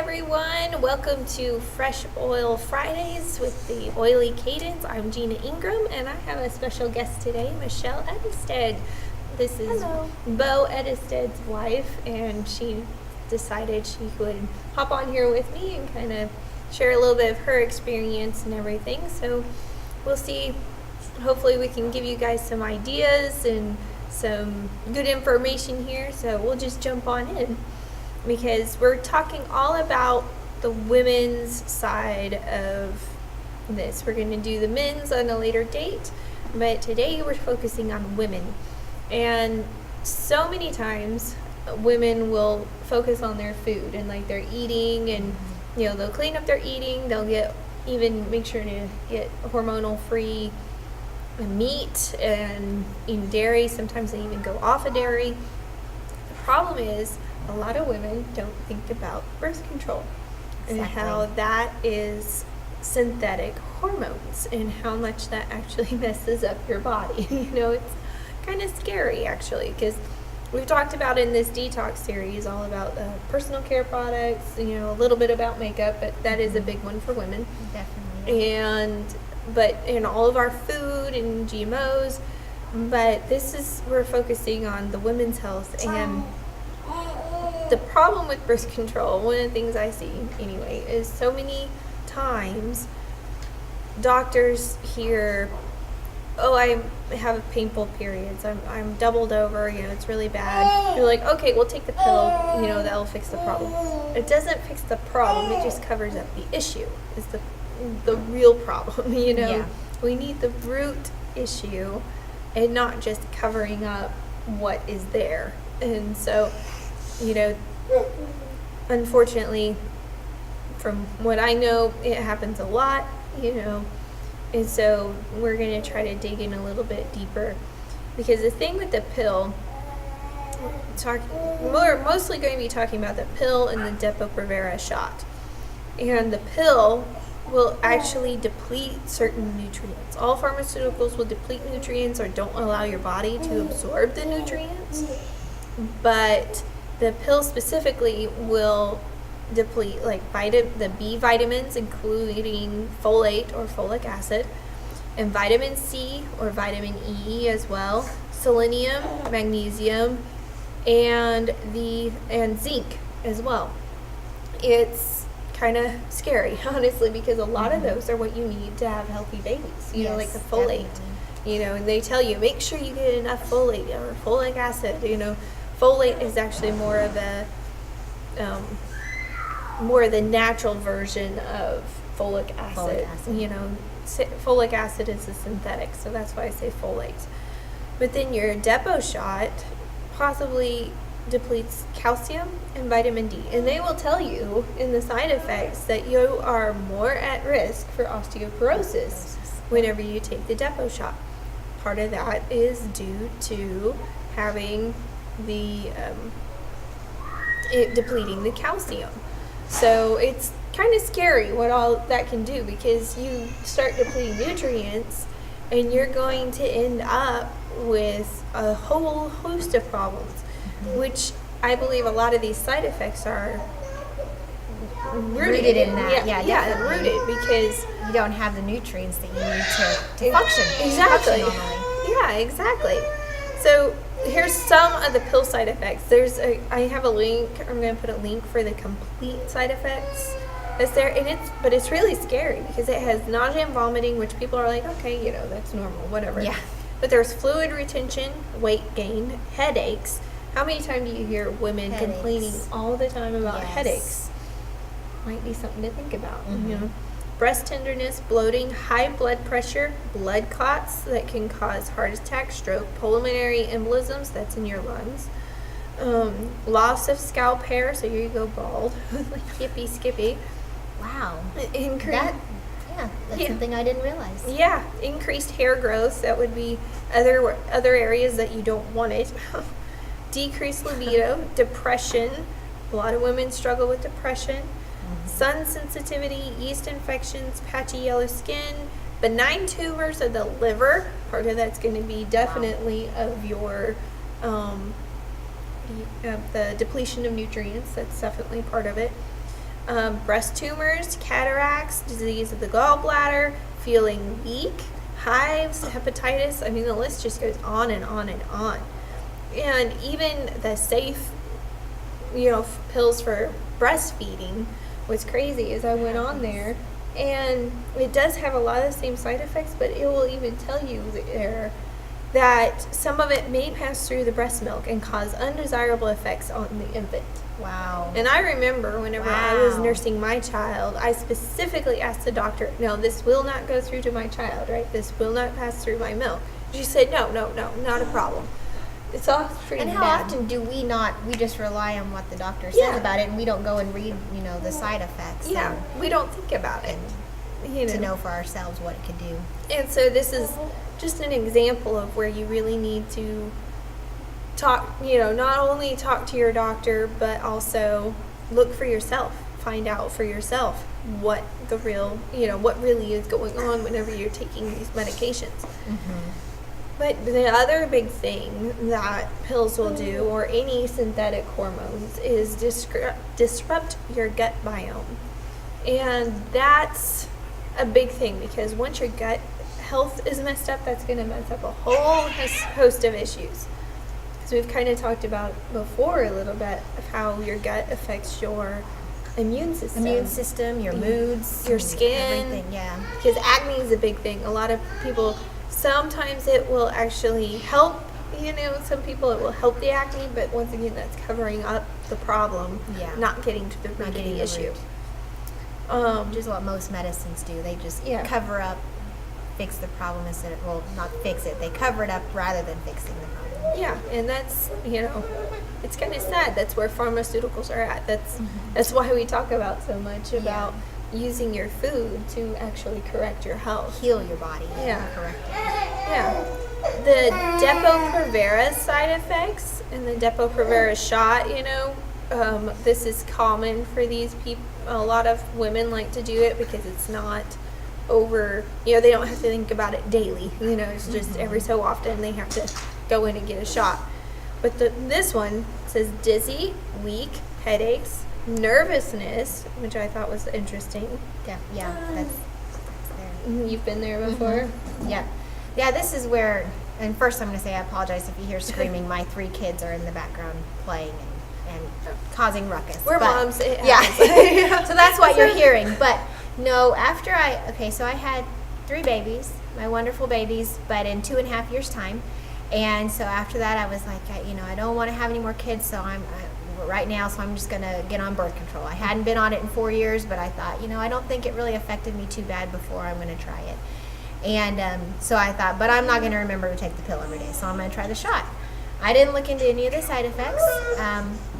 everyone. Welcome to Fresh Oil Fridays with the Oily Cadence. I'm Gina Ingram, and I have a special guest today, Michelle Edestead. This is Hello. Bo Edestead's wife, and she decided she would hop on here with me and kind of share a little bit of her experience and everything. So we'll see. Hopefully we can give you guys some ideas and some good information here. So we'll just jump on in, because we're talking all about the women's side of this. We're going to do the men's on a later date, but today we're focusing on women. And so many times women will focus on their food and like their eating, and they'll clean up their eating, they'll make sure to get hormonal free meat and eat dairy. Sometimes they even go off of dairy. The problem is a lot of women don't think about birth control and how that is synthetic hormones and how much that actually messes up your body. It's kind of scary actually, because we've talked about in this detox series all about personal care products, a little bit about makeup, but that is a big one for women. Definitely. But in all of our food and GMOs, but we're focusing on the women's health. And the problem with birth control, one of the things I see anyway, is so many times doctors hear, oh, I have painful periods, I'm doubled over, it's really bad. You're like, okay, we'll take the pill, that'll fix the problem. It doesn't fix the problem, it just covers up the issue, is the real problem. Yeah. We need the root issue and not just covering up what is there. And so, unfortunately, from what I know, it happens a lot, and so we're going to try to dig in a little bit deeper, because the thing with the pill, we're mostly going to be talking about the pill and the Depo Shot. And the pill will actually deplete certain nutrients. All pharmaceuticals will deplete nutrients or don't allow your body to absorb the nutrients, but the pill specifically will deplete like the B vitamins, including folate or folic acid, and vitamin C or vitamin E as well, selenium, magnesium, and zinc as well. It's kind of scary, honestly, because a lot of those are what you need to have healthy babies. Yes, like the folate. definitely. And they tell you make sure you get enough folate or folic acid. Folate is actually more of the natural version of folic acid. Folic acid is a synthetic, so that's why I say folate. But then your Depo Shot possibly depletes calcium and vitamin D, and they will tell you in the side effects that you are more at risk for osteoporosis whenever you take the Depo Shot. Part of that is due to having it depleting the calcium. So it's kind of scary what all that can do, because you start depleting nutrients and you're going to end up with a whole host of problems, which I believe a lot of these side effects are Rooted in that. Yeah, rooted, because you don't have the nutrients that you need to function. Exactly. Function normally. Yeah, exactly. So here's some of the pill side effects. I have a link. I'm going to put a link for the complete side effects that's there, and it's really scary, because it has nausea and vomiting, which people are like, okay, that's normal, whatever. Yeah. But there's fluid retention, weight gain, headaches. How many times do you hear women complaining all the time about headaches? Might be something to think about. Breast tenderness, bloating, high blood pressure, blood clots that can cause heart attack, stroke, pulmonary embolisms, that's in your lungs, loss of scalp hair, so here you go bald, like Skippy. Wow. That's something I didn't realize. Yeah, increased hair growth, that would be other areas that you don't want it. Decreased libido, depression, a lot of women struggle with depression, sun sensitivity, yeast infections, patchy yellow skin, benign tumors of the liver. Part of that's going to be definitely of your the depletion of nutrients. That's definitely part of it. breast tumors, cataracts, disease of the gallbladder, feeling weak, hives, hepatitis. I mean, the list just goes on and on and on. And even the safe, pills for breastfeeding was crazy as I went on there. And it does have a lot of the same side effects, but it will even tell you there that some of it may pass through the breast milk and cause undesirable effects on the infant. Wow. And I remember whenever I was nursing my child, I specifically asked the doctor, no, this will not go through to my child, right? This will not pass through my milk. She said, no, not a problem. It's all pretty And how bad. often do we just rely on what the doctor says about it, and we don't go and read, the side effects. Yeah, we don't think about it. To know for ourselves what it could do. And so this is just an example of where you really need to talk, not only talk to your doctor, but also look for yourself. Find out for yourself what the real, what really is going on whenever you're taking these medications. Mm-hmm. But the other big thing that pills will do, or any synthetic hormones, is disrupt your gut biome. And that's a big thing, because once your gut health is messed up, that's going to mess up a whole host of issues. Because we've kind of talked about before a little bit of how your gut affects your immune system. Your moods, your skin. Everything, yeah. Because acne is a big thing. A lot of people, sometimes it will actually help, some people it will help the acne, but once again, that's covering up the problem, not getting to the root of the issue. Which is what most medicines do. They just cover up, fix the problem instead of, not fix it. They cover it up rather than fixing the problem. Yeah, and that's, it's kind of sad. That's where pharmaceuticals are at. That's why we talk about so much about using your food to actually correct your health. Heal your body. Correct it. Yeah. The Depo-Provera side effects and the Depo-Provera shot, this is common for these people. A lot of women like to do it because it's not over, they don't have to think about it daily. It's just every so often they have to go in and get a shot. But this one says dizzy, weak, headaches, nervousness, which I thought was interesting. That's there. You've been there before? Mm-hmm. Yeah, this is where, and first I'm going to say I apologize if you hear screaming. My 3 kids are in the background playing and causing ruckus. We're moms. So that's what you're hearing. But no, so I had 3 babies, my wonderful babies, but in 2.5 years' time. And so after that, I was like, I don't want to have any more kids, so I'm just going to get on birth control. I hadn't been on it in 4 years, but I thought, I don't think it really affected me too bad before. I'm going to try it. And so I thought, but I'm not going to remember to take the pill every day, so I'm going to try the shot. I didn't look into any of the side effects.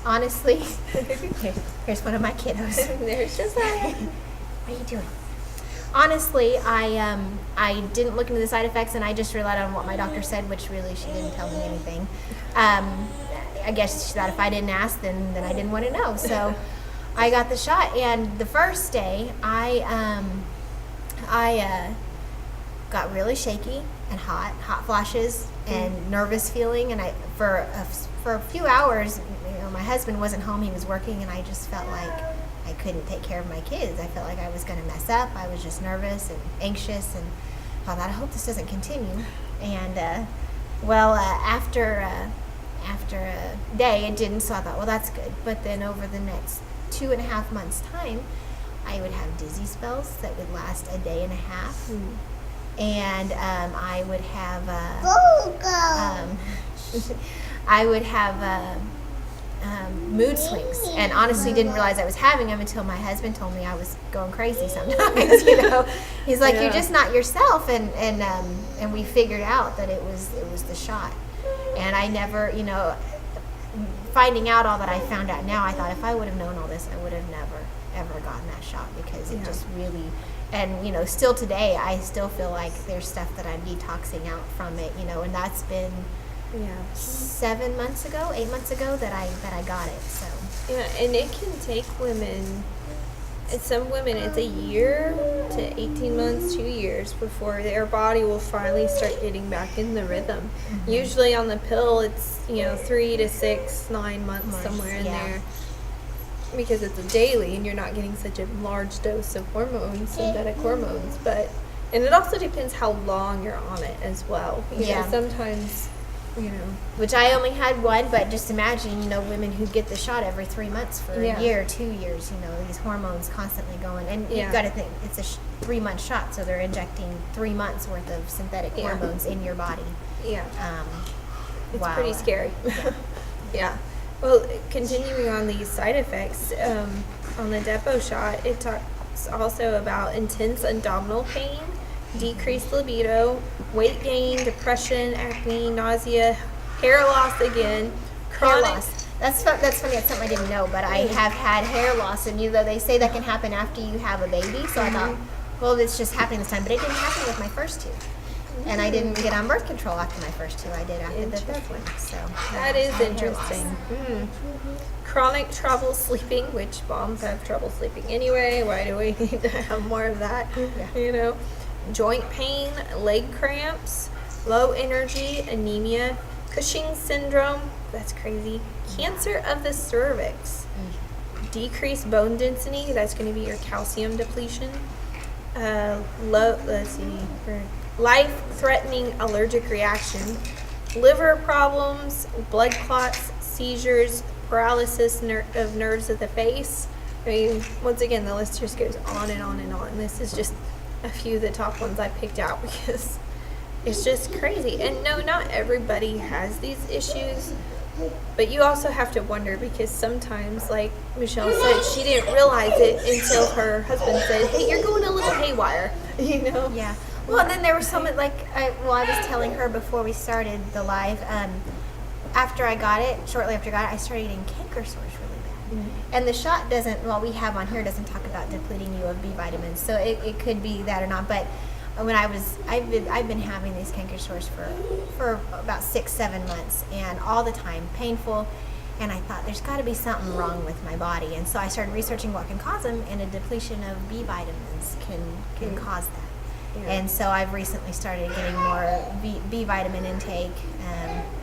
Honestly, here's one of my kiddos. There's Josiah. What are you doing? Honestly, I didn't look into the side effects, and I just relied on what my doctor said, which really she didn't tell me anything. I guess she thought if I didn't ask, then I didn't want to know. So I got the shot, and the first day I got really shaky and hot flashes and nervous feeling, and for a few hours, my husband wasn't home, he was working, and I just felt like I couldn't take care of my kids. I felt like I was going to mess up. I was just nervous and anxious, and I thought, I hope this doesn't continue. And after a day, it didn't, so I thought, well, that's good. But then over the next 2.5 months' time, I would have dizzy spells that would last a day and a half. And I would have mood swings, and honestly didn't realize I was having them until my husband told me I was going crazy sometimes. He's like, you're just not yourself, and we figured out that it was the shot. And I never, finding out all that I found out now, I thought if I would have known all this, I would have never ever gotten that shot, because it just really, and still today I still feel like there's stuff that I'm detoxing out from it, and that's been 7 months ago, 8 months ago that I got it. So and it can take women. And some women, it's a year to 18 months, 2 years before their body will finally start getting back in the rhythm. Usually on the pill, it's 3 to 6, 9 months, somewhere in there. because it's a daily and you're not getting such a large dose of hormones, synthetic hormones. And it also depends how long you're on it as well. You know, sometimes, you know. Which I only had one, but just imagine, you know, women who get the shot every 3 months for a year, 2 years, you know, these hormones constantly going. And you've got to think, it's a 3-month shot, so they're injecting 3 months worth of synthetic hormones in your body. Yeah. It's Wow. pretty scary. Yeah. Well, continuing on these side effects, on the Depo Shot, it talks also about intense abdominal pain, decreased libido, weight gain, depression, acne, nausea, hair loss again, hair loss. That's funny. That's something I didn't know, but I have had hair loss, and though they say that can happen after you have a baby, so I thought, well, it's just happening this time, but it didn't happen with my first two. And I didn't get on birth control after my first two. I did after the third one. So that is interesting. Chronic trouble sleeping, which moms have trouble sleeping anyway. Why do we need to have more of that? You know, joint pain, leg cramps, low energy, anemia, Cushing's syndrome. That's crazy. Cancer of the cervix, decreased bone density. That's going to be your calcium depletion. Life-threatening allergic reaction, liver problems, blood clots, seizures, paralysis of nerves of the face. I mean, once again, the list just goes on and on and on. This is just a few of the top ones I picked out because it's just crazy. And no, not everybody has these issues, but you also have to wonder because sometimes, like Michelle said, she didn't realize it until her husband said, "Hey, you're going a little haywire," you know? Yeah. Well, and then there was someone I was telling her before we started the live. After I got it, shortly after I got it, I started getting canker sores really bad. And the shot we have on here doesn't talk about depleting you of B vitamins, so it could be that or not. But when I've been having these canker sores for about 6-7 months, and all the time painful. And I thought there's got to be something wrong with my body, and so I started researching what can cause them, and a depletion of B vitamins can cause that. Yeah. And so I've recently started getting more B vitamin intake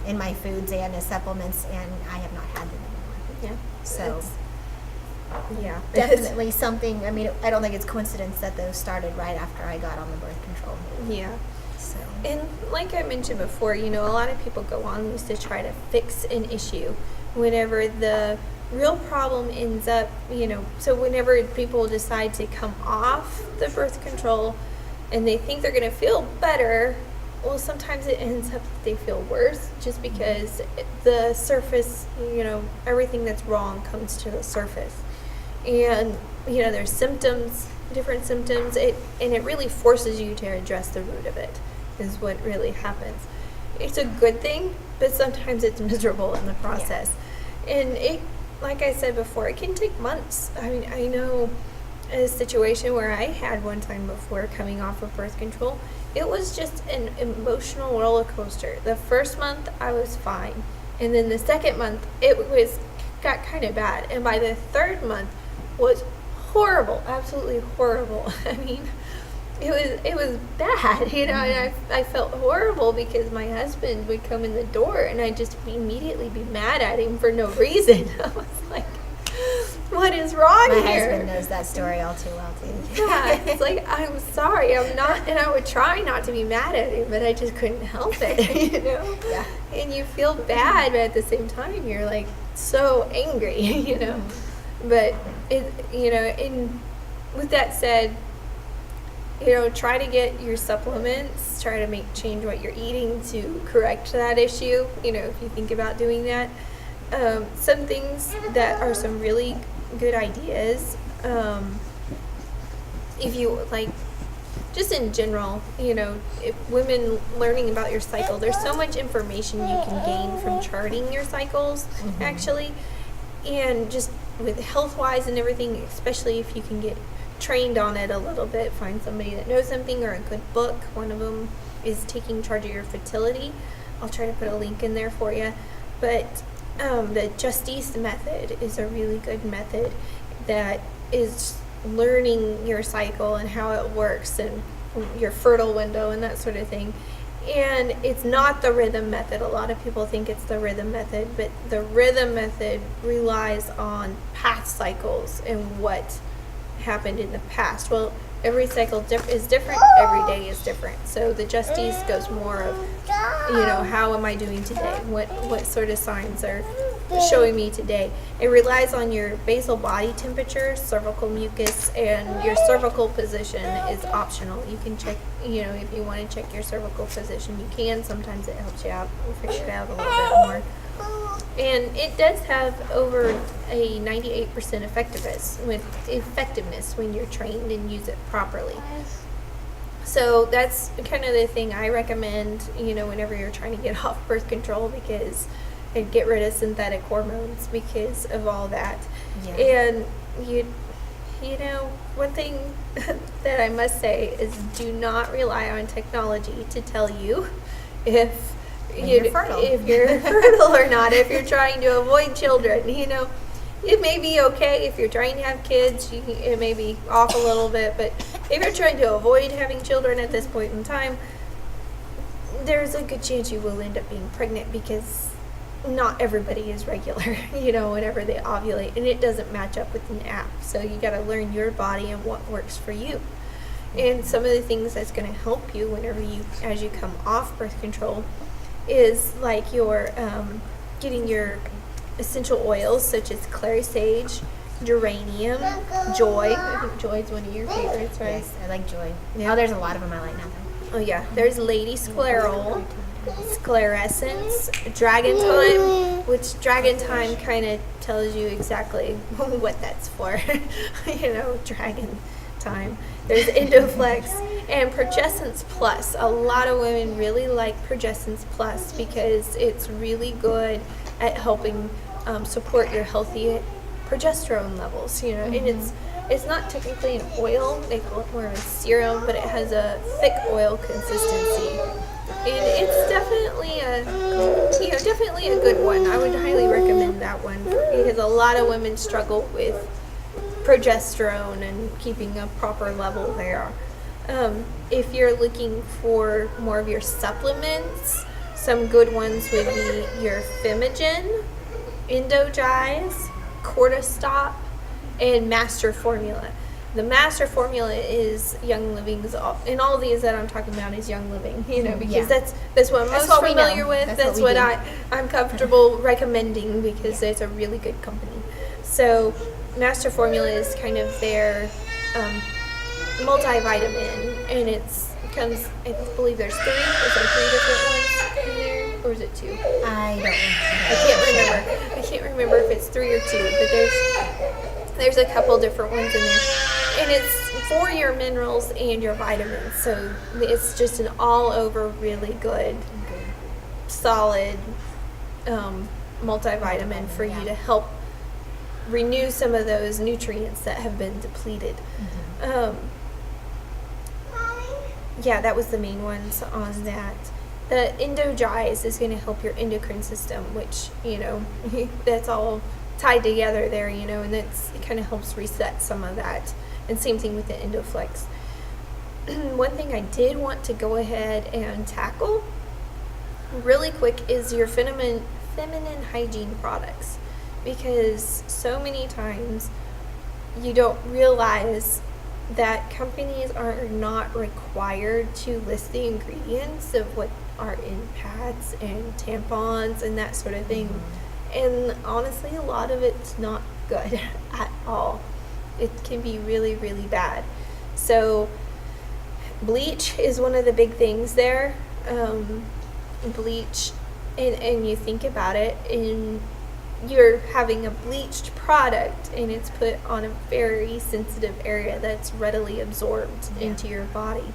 in my foods and as supplements, and I have not had them anymore. Yeah. So, definitely something. I mean, I don't think it's coincidence that those started right after I got on the birth control. Yeah. So. And like I mentioned before, you know, a lot of people go on these to try to fix an issue whenever the real problem ends up, you know, so whenever people decide to come off the birth control and they think they're going to feel better, well, sometimes it ends up that they feel worse just because the surface, you know, everything that's wrong comes to the surface. And, you know, there's symptoms, different symptoms, and it really forces you to address the root of it, is what really happens. It's a good thing, but sometimes it's miserable in the process. Yeah. And it, like I said before, it can take months. I mean, I know a situation where I had one time before coming off of birth control. It was just an emotional roller coaster. The first month I was fine, and then the second month it got kind of bad, and by the third month was horrible, absolutely horrible. I mean, it was bad, you know. And I felt horrible because my husband would come in the door and I'd just immediately be mad at him for no reason. I was like, what is wrong here? My husband knows that story all too well, too. Yeah, it's like, I'm sorry, I'm not, and I would try not to be mad at him, but I just couldn't help it, you know? Yeah. And you feel bad, but at the same time, you're like so angry, you know? But, with that said, you know, try to get your supplements, try to change what you're eating to correct that issue, you know, if you think about doing that. Some things that are some really good ideas, if you like, just in general, you know, if women learning about your cycle, there's so much information you can gain from charting your cycles, actually, and just with health-wise and everything, especially if you can get trained on it a little bit, find somebody that knows something or a good book. One of them is Taking Charge of Your Fertility. I'll try to put a link in there for you, but the Just Yeast method is a really good method that is learning your cycle and how it works and your fertile window and that sort of thing. And it's not the rhythm method. A lot of people think it's the rhythm method, but the rhythm method relies on past cycles and what happened in the past. Well, every cycle is different, every day is different. So the Justice goes more of, how am I doing today? What sort of signs are showing me today? It relies on your basal body temperature, cervical mucus, and your cervical position is optional. You can check, if you want to check your cervical position, you can. Sometimes it helps you out. We'll figure it out a little bit more. And it does have over a 98% effectiveness when you're trained and use it properly. So that's kind of the thing I recommend, whenever you're trying to get off birth control and get rid of synthetic hormones because of all that. Yeah. And one thing that I must say is do not rely on technology to tell you if you're fertile or not. If you're trying to avoid children, it may be okay if you're trying to have kids. It may be off a little bit, but if you're trying to avoid having children at this point in time, there's a good chance you will end up being pregnant because not everybody is regular, whenever they ovulate, and it doesn't match up with an app. So you got to learn your body and what works for you. And some of the things that's going to help you as you come off birth control is like your getting your essential oils such as clary sage, geranium, joy. I think joy is one of your favorites, right? Yes, I like joy. Yeah. Oh, there's a lot of them I like now, though. Oh yeah, there's lady sclerol, sclerescence, dragon thyme, which dragon thyme kind of tells you exactly what that's for. Dragon thyme. There's Endoflex and Progestence Plus. A lot of women really like Progestence Plus because it's really good at helping support your healthy progesterone levels. And it's not technically an oil; they call it more of a serum, but it has a thick oil consistency, and it's definitely a good one. I would highly recommend that one because a lot of women struggle with progesterone and keeping a proper level there. If you're looking for more of your supplements, some good ones would be your Femigen, Endogize, Cortistop, and Master Formula. The Master Formula is Young Living's, and all these that I'm talking about is Young Living, because that's what I'm most familiar with. That's what I'm comfortable recommending because it's a really good company. So Master Formula is kind of their multivitamin, and I believe there's three. Is there 3 different ones in there, or is it 2? I don't remember. I can't remember if it's 3 or 2, but there's a couple different ones in there, and it's for your minerals and your vitamins. So it's just an all-over really good, solid multivitamin for you to help renew some of those nutrients that have been depleted. That was the main ones on that. The Endogize is going to help your endocrine system, which, that's all tied together there, and it kind of helps reset some of that. And same thing with the Endoflex. One thing I did want to go ahead and tackle really quick is your feminine hygiene products, because so many times you don't realize that companies are not required to list the ingredients of what are in pads and tampons and that sort of thing. And honestly, a lot of it's not good at all. It can be really, really bad. So bleach is one of the big things there. Bleach, and you think about it, and you're having a bleached product and it's put on a very sensitive area that's readily absorbed into your body.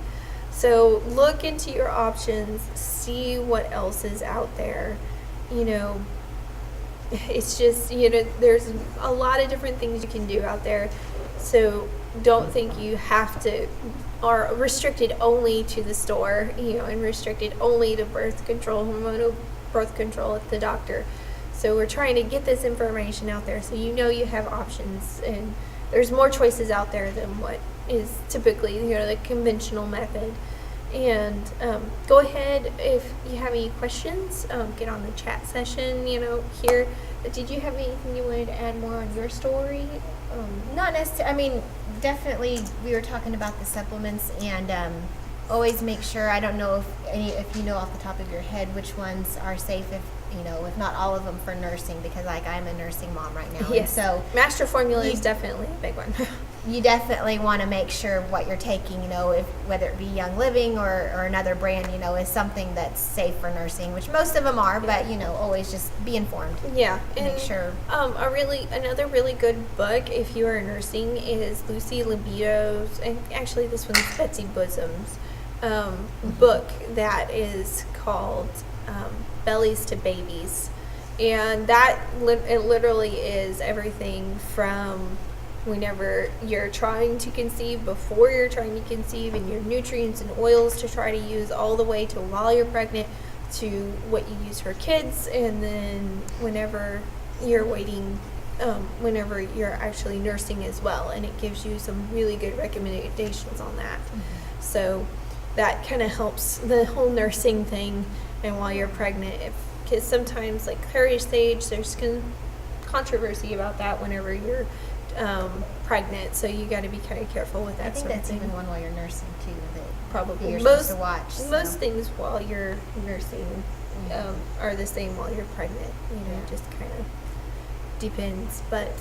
So look into your options, see what else is out there. It's just, there's a lot of different things you can do out there. So don't think you have to, are restricted only to the store, and restricted only to birth control, hormonal birth control at the doctor. So we're trying to get this information out there so you have options, and there's more choices out there than what is typically the conventional method. And go ahead if you have any questions, get on the chat session, here. Did you have anything you wanted to add more on your story? Not necessarily. I mean, definitely we were talking about the supplements, and always make sure, I don't know if you know off the top of your head which ones are safe, if not all of them for nursing, because like I'm a nursing mom right now. Yes. And so master formula is definitely a big one. you definitely want to make sure what you're taking, if whether it be Young Living or another brand, is something that's safe for nursing, which most of them are, but always just be informed. Yeah, and make sure. Another really good book if you are nursing is Lucy Libido's, and actually this one's Betsy Bosom's book that is called Bellies to Babies, and that it literally is everything from whenever you're trying to conceive, before you're trying to conceive, and your nutrients and oils to try to use, all the way to while you're pregnant, to what you use for kids, and then whenever you're waiting, whenever you're actually nursing as well. And it gives you some really good recommendations on that. Mm-hmm. So that kind of helps the whole nursing thing. And while you're pregnant, because sometimes like clary sage, there's controversy about that whenever you're pregnant, so you got to be kind of careful with that. I think sort that's of thing. even one while you're nursing too. That Probably you're most supposed to watch. So. Most things while you're nursing are the same while you're pregnant. It just kind of depends, but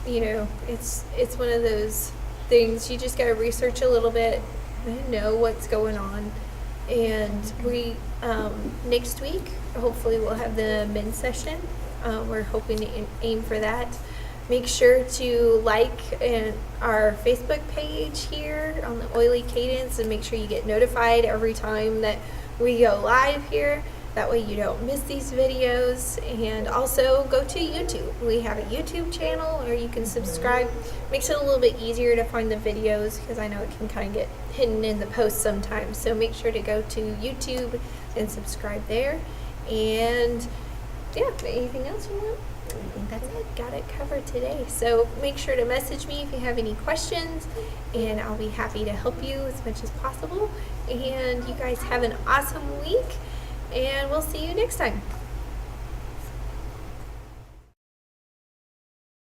it's one of those things you just got to research a little bit and know what's going on. And we next week hopefully we'll have the men's session. We're hoping to aim for that. Make sure to like our Facebook page here on the Oily Cadence, and make sure you get notified every time that we go live here. That way you don't miss these videos. And also go to YouTube. We have a YouTube channel, or you can subscribe. Makes it a little bit easier to find the videos, because I know it can kind of get hidden in the posts sometimes. So make sure to go to YouTube and subscribe there. And yeah, anything else you want? I think that's it. Got it covered today. So make sure to message me if you have any questions, and I'll be happy to help you as much as possible. And you guys have an awesome week, and we'll see you next time.